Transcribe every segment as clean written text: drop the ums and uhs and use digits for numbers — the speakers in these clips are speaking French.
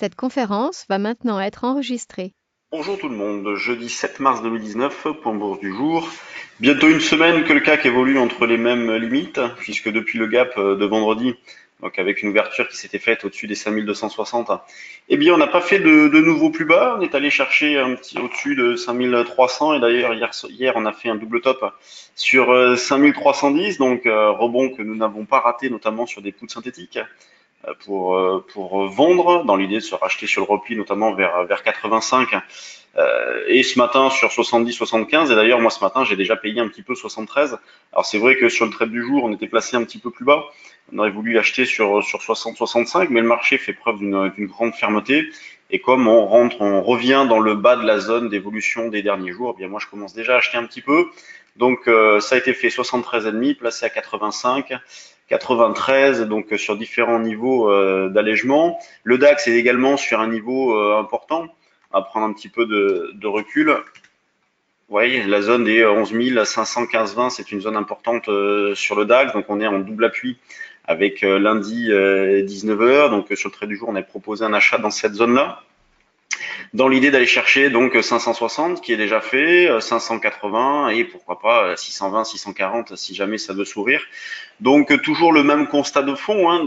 Cette conférence va maintenant être enregistrée. Bonjour tout le monde, jeudi 7 mars 2019, point bourse du jour. Bientôt une semaine que le CAC évolue entre les mêmes limites, puisque depuis le gap de vendredi, donc avec une ouverture qui s'était faite au-dessus des 5260, eh bien on n'a pas fait de nouveau plus bas, on est allé chercher un petit au-dessus de 5300 et d'ailleurs hier on a fait un double top sur 5310, donc rebond que nous n'avons pas raté notamment sur des poutres synthétiques pour vendre dans l'idée de se racheter sur le repli notamment vers 85 et ce matin sur 70-75 et d'ailleurs moi ce matin j'ai déjà payé un petit peu 73. Alors c'est vrai que sur le trade du jour on était placé un petit peu plus bas, on aurait voulu l'acheter sur 60-65 mais le marché fait preuve d'une grande fermeté et comme on revient dans le bas de la zone d'évolution des derniers jours, eh bien moi je commence déjà à acheter un petit peu. Donc ça a été fait 73,5 placé à 85, 93, donc sur différents niveaux d'allègement. Le DAX est également sur un niveau important. On va prendre un petit peu de recul. Vous voyez, la zone des 11 515,20, c'est une zone importante sur le DAX. Donc on est en double appui avec lundi 19 heures. Donc sur le trait du jour, on a proposé un achat dans cette zone-là dans l'idée d'aller chercher donc 560 qui est déjà fait, 580 et pourquoi pas 620, 640 si jamais ça veut sourire. Donc toujours le même constat de fond, hein,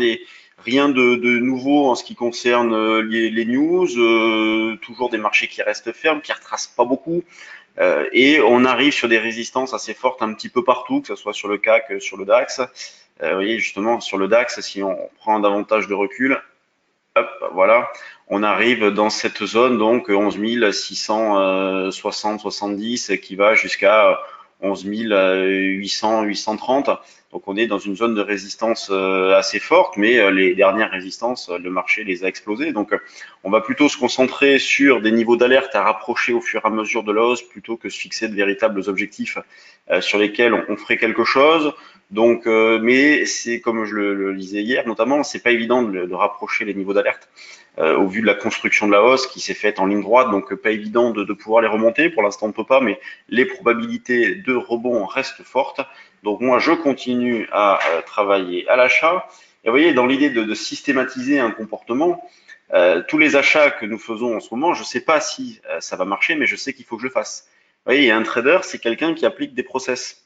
rien de nouveau en ce qui concerne les news, toujours des marchés qui restent fermes, qui retracent pas beaucoup, et on arrive sur des résistances assez fortes un petit peu partout, que ce soit sur le CAC, sur le DAX. Vous voyez justement sur le DAX, si on prend davantage de recul, hop, voilà, on arrive dans cette zone donc 11 660, 70 qui va jusqu'à 11 800, 830. Donc on est dans une zone de résistance assez forte, mais les dernières résistances, le marché les a explosées. Donc on va plutôt se concentrer sur des niveaux d'alerte à rapprocher au fur et à mesure de la hausse plutôt que se fixer de véritables objectifs sur lesquels on ferait quelque chose. Donc, mais c'est comme je le disais hier, notamment, c'est pas évident de rapprocher les niveaux d'alerte au vu de la construction de la hausse qui s'est faite en ligne droite, donc pas évident de pouvoir les remonter. Pour l'instant, on ne peut pas, mais les probabilités de rebond restent fortes. Donc moi, je continue à travailler à l'achat. Et vous voyez, dans l'idée de systématiser un comportement, tous les achats que nous faisons en ce moment, je ne sais pas si ça va marcher, mais je sais qu'il faut que je le fasse. Vous voyez, un trader, c'est quelqu'un qui applique des process.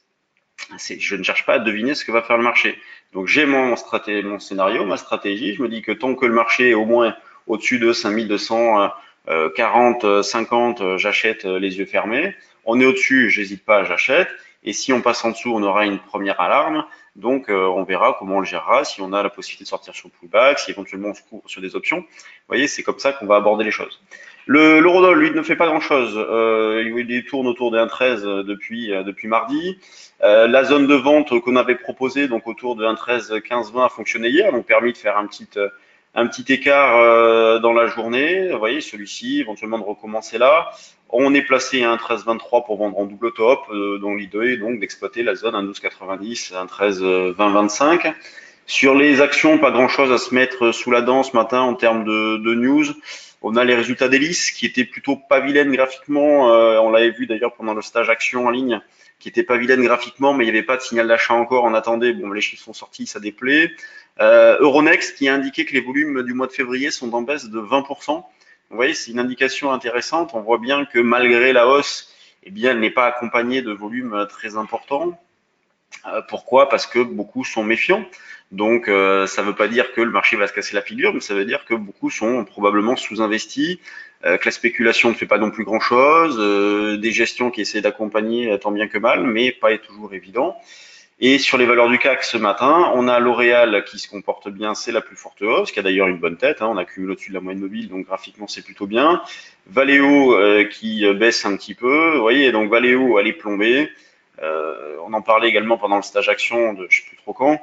Je ne cherche pas à deviner ce que va faire le marché. Donc j'ai mon scénario, ma stratégie. Je me dis que tant que le marché est au moins au-dessus de 5240, 50, j'achète les yeux fermés. On est au-dessus, j'hésite pas, j'achète. Et si on passe en dessous, on aura une première alarme. Donc on verra comment on le gérera, si on a la possibilité de sortir sur le pullback, si éventuellement on se couvre sur des options. Vous voyez, c'est comme ça qu'on va aborder les choses. L'eurodoll, lui, ne fait pas grand-chose. Il tourne autour des 1,13 depuis mardi. La zone de vente qu'on avait proposée, donc autour de 1,13, 15, 20, a fonctionné hier, donc permis de faire un petit écart dans la journée. Vous voyez, celui-ci, éventuellement de recommencer là. On est placé à 1,13, 23 pour vendre en double top, dont l'idée est donc d'exploiter la zone 1,12,90, 1,13, 20, 25. Sur les actions, pas grand-chose à se mettre sous la dent ce matin en termes de news. On a les résultats d'Elis qui étaient plutôt pas vilaines graphiquement. On l'avait vu d'ailleurs pendant le stage action en ligne, qui était pas vilaine graphiquement, mais il n'y avait pas de signal d'achat encore. On attendait. Bon, les chiffres sont sortis, ça déplaît. Euronext qui a indiqué que les volumes du mois de février sont en baisse de 20%. Vous voyez, c'est une indication intéressante. On voit bien que malgré la hausse, eh bien, elle n'est pas accompagnée de volumes très importants. Pourquoi? Parce que beaucoup sont méfiants. Donc, ça ne veut pas dire que le marché va se casser la figure, mais ça veut dire que beaucoup sont probablement sous-investis, que la spéculation ne fait pas non plus grand-chose, des gestions qui essaient d'accompagner tant bien que mal, mais pas toujours évident. Et sur les valeurs du CAC ce matin, on a L'Oréal qui se comporte bien, c'est la plus forte hausse, qui a d'ailleurs une bonne tête, hein, on accumule au-dessus de la moyenne mobile, donc graphiquement c'est plutôt bien. Valeo qui baisse un petit peu, vous voyez, donc Valeo elle est plombée. On en parlait également pendant le stage action de je sais plus trop quand.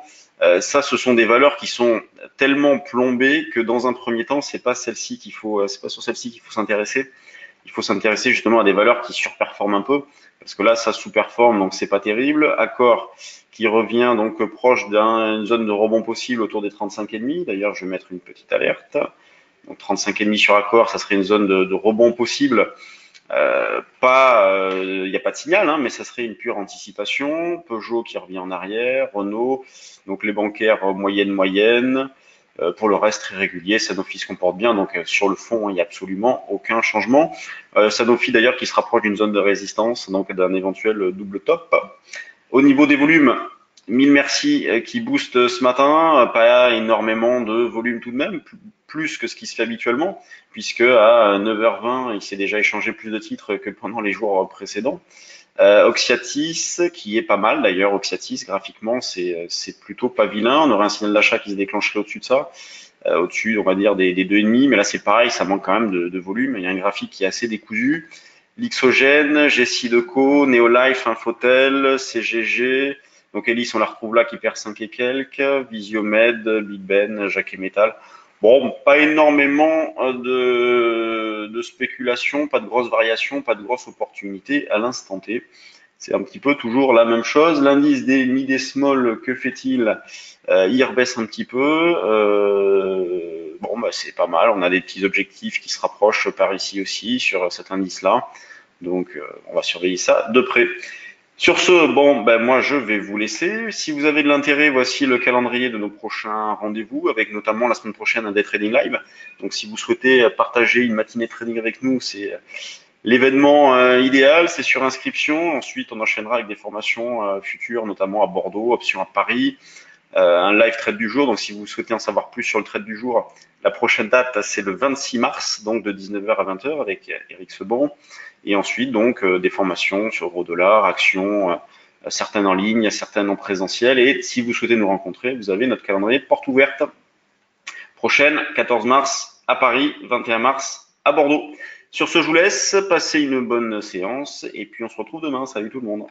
Ça, ce sont des valeurs qui sont tellement plombées que dans un premier temps, c'est pas sur celle-ci qu'il faut s'intéresser. Il faut s'intéresser justement à des valeurs qui surperforment un peu, parce que là, ça sous-performe, donc c'est pas terrible. Accor qui revient donc proche d'une zone de rebond possible autour des 35,5. D'ailleurs, je vais mettre une petite alerte. Donc 35,5 sur Accor, ça serait une zone de rebond possible. Il n'y a pas de signal, hein, mais ça serait une pure anticipation. Peugeot qui revient en arrière, Renault, donc les bancaires moyenne. Pour le reste, très régulier. Sanofi se comporte bien, donc sur le fond, il n'y a absolument aucun changement. Sanofi d'ailleurs qui se rapproche d'une zone de résistance, donc d'un éventuel double top. Au niveau des volumes, mille merci qui booste ce matin, pas énormément de volume tout de même, plus que ce qui se fait habituellement, puisque à 9h20, il s'est déjà échangé plus de titres que pendant les jours précédents. Oxiatis, qui est pas mal d'ailleurs, Oxiatis, graphiquement, c'est plutôt pas vilain. On aurait un signal d'achat qui se déclencherait au-dessus de ça, au-dessus, on va dire, des 2,5, mais là c'est pareil, ça manque quand même de volume. Il y a un graphique qui est assez décousu. L'Ixogène, G6deco, Neolife, Infotel, CGG. Donc Elis, on la retrouve là qui perd 5 et quelques. Visiomed, Big Ben, Jacquet Metal. Bon, pas énormément de spéculation, pas de grosses variations, pas de grosses opportunités à l'instant T. C'est un petit peu toujours la même chose. L'indice des mid et small, que fait-il? Il rebaisse un petit peu. Bon, bah, c'est pas mal. On a des petits objectifs qui se rapprochent par ici aussi sur cet indice-là. Donc, on va surveiller ça de près. Sur ce, bon, ben moi je vais vous laisser. Si vous avez de l'intérêt, voici le calendrier de nos prochains rendez-vous, avec notamment la semaine prochaine un day trading live. Donc si vous souhaitez partager une matinée de trading avec nous, c'est l'événement idéal, c'est sur inscription. Ensuite, on enchaînera avec des formations futures, notamment à Bordeaux, option à Paris, un live trade du jour. Donc si vous souhaitez en savoir plus sur le trade du jour, la prochaine date, c'est le 26 mars, donc de 19h à 20h avec Eric Sebon. Et ensuite, donc, des formations sur euro-dollar, actions, certaines en ligne, certaines en présentiel. Et si vous souhaitez nous rencontrer, vous avez notre calendrier de porte ouverte. Prochaine, 14 mars à Paris, 21 mars à Bordeaux. Sur ce, je vous laisse. Passez une bonne séance. Et puis, on se retrouve demain. Salut tout le monde.